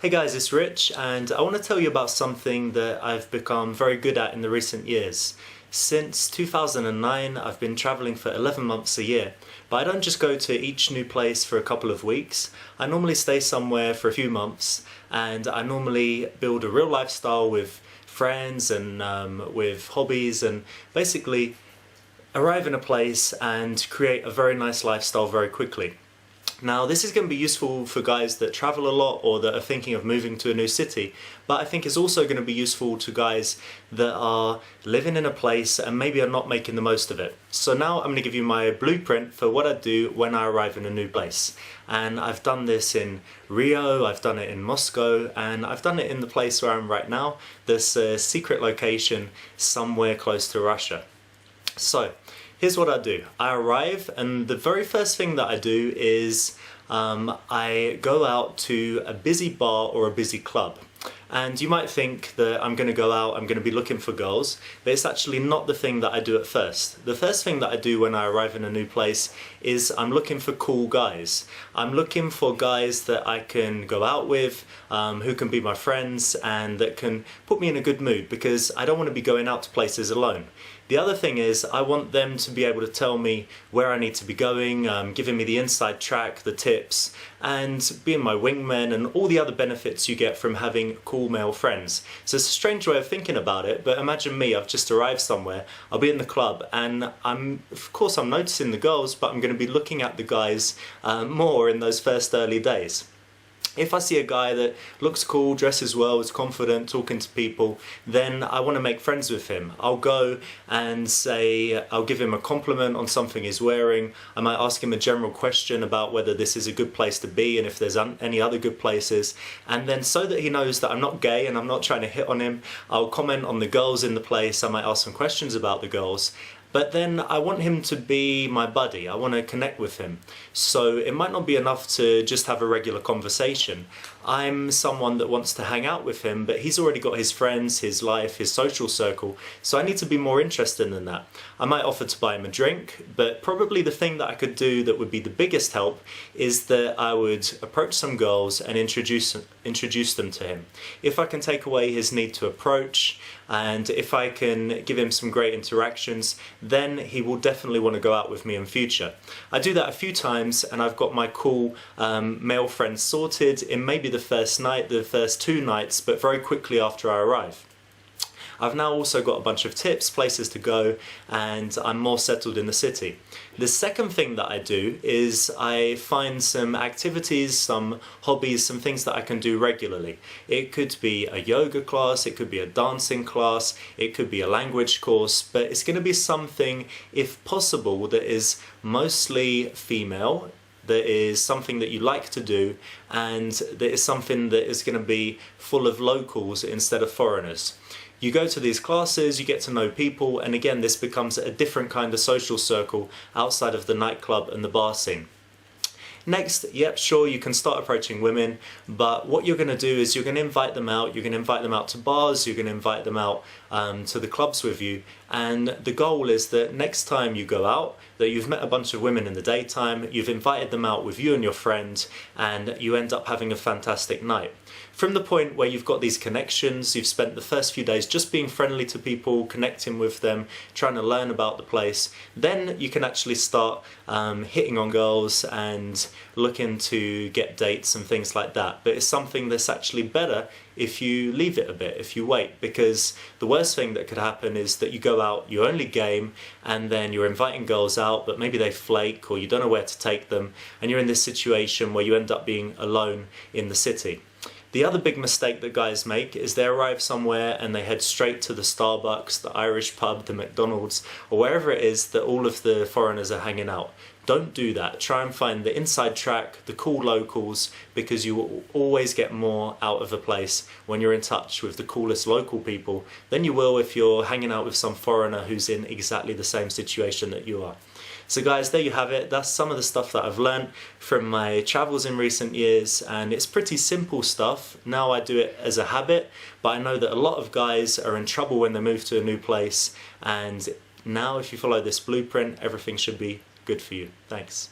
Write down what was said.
Hey guys, it's Rich, and I want to tell you about something that I've become very good at in the recent years. Since 2009, I've been traveling for 11 months a year, but I don't just go to each new place for a couple of weeks. I normally stay somewhere for a few months, and I normally build a real lifestyle with friends and with hobbies, and basically arrive in a place and create a very nice lifestyle very quickly. Now, this is going to be useful for guys that travel a lot or that are thinking of moving to a new city, but I think it's also going to be useful to guys that are living in a place and maybe are not making the most of it. So now I'm going to give you my blueprint for what I do when I arrive in a new place. And I've done this in Rio, I've done it in Moscow, and I've done it in the place where I'm right now. There's a secret location somewhere close to Russia. So, here's what I do. I arrive, and the very first thing that I do is I go out to a busy bar or a busy club. And you might think that I'm going to go out, I'm going to be looking for girls, but it's actually not the thing that I do at first. The first thing that I do when I arrive in a new place is I'm looking for cool guys. I'm looking for guys that I can go out with, who can be my friends and that can put me in a good mood, because I don't want to be going out to places alone. The other thing is I want them to be able to tell me where I need to be going, giving me the inside track, the tips, and being my wingman and all the other benefits you get from having cool male friends. So it's a strange way of thinking about it, but imagine me, I've just arrived somewhere, I'll be in the club, and of course I'm noticing the girls, but I'm going to be looking at the guys more in those first early days. If I see a guy that looks cool, dresses well, is confident, talking to people, then I want to make friends with him. I'll go and say, I'll give him a compliment on something he's wearing. I might ask him a general question about whether this is a good place to be and if there's any other good places. And then so that he knows that I'm not gay and I'm not trying to hit on him, I'll comment on the girls in the place. I might ask some questions about the girls. But then I want him to be my buddy. I want to connect with him. So it might not be enough to just have a regular conversation. I'm someone that wants to hang out with him, but he's already got his friends, his life, his social circle, so I need to be more interested in that. I might offer to buy him a drink, but probably the thing that I could do that would be the biggest help is that I would approach some girls and introduce them to him. If I can take away his need to approach, and if I can give him some great interactions, then he will definitely want to go out with me in future. I do that a few times, and I've got my cool male friends sorted in maybe the first night, the first 2 nights, but very quickly after I arrive. I've now also got a bunch of tips, places to go, and I'm more settled in the city. The second thing that I do is I find some activities, some hobbies, some things that I can do regularly. It could be a yoga class, it could be a dancing class, it could be a language course, but it's going to be something, if possible, that is mostly female, that is something that you like to do, and that is something that is going to be full of locals instead of foreigners. You go to these classes, you get to know people, and again this becomes a different kind of social circle outside of the nightclub and the bar scene. Next, yep, sure, you can start approaching women, but what you're going to do is you're going to invite them out, you're going to invite them out to bars, you're going to invite them out to the clubs with you, and the goal is that next time you go out, that you've met a bunch of women in the daytime, you've invited them out with you and your friend, and you end up having a fantastic night. From the point where you've got these connections, you've spent the first few days just being friendly to people, connecting with them, trying to learn about the place, then you can actually start hitting on girls and looking to get dates and things like that. But it's something that's actually better if you leave it a bit, if you wait, because the worst thing that could happen is that you go out, you only game, and then you're inviting girls out, but maybe they flake or you don't know where to take them, and you're in this situation where you end up being alone in the city. The other big mistake that guys make is they arrive somewhere and they head straight to the Starbucks, the Irish pub, the McDonald's, or wherever it is that all of the foreigners are hanging out. Don't do that. Try and find the inside track, the cool locals, because you will always get more out of a place when you're in touch with the coolest local people than you will if you're hanging out with some foreigner who's in exactly the same situation that you are. So guys, there you have it. That's some of the stuff that I've learned from my travels in recent years, and it's pretty simple stuff. Now I do it as a habit, but I know that a lot of guys are in trouble when they move to a new place, and now if you follow this blueprint, everything should be good for you. Thanks.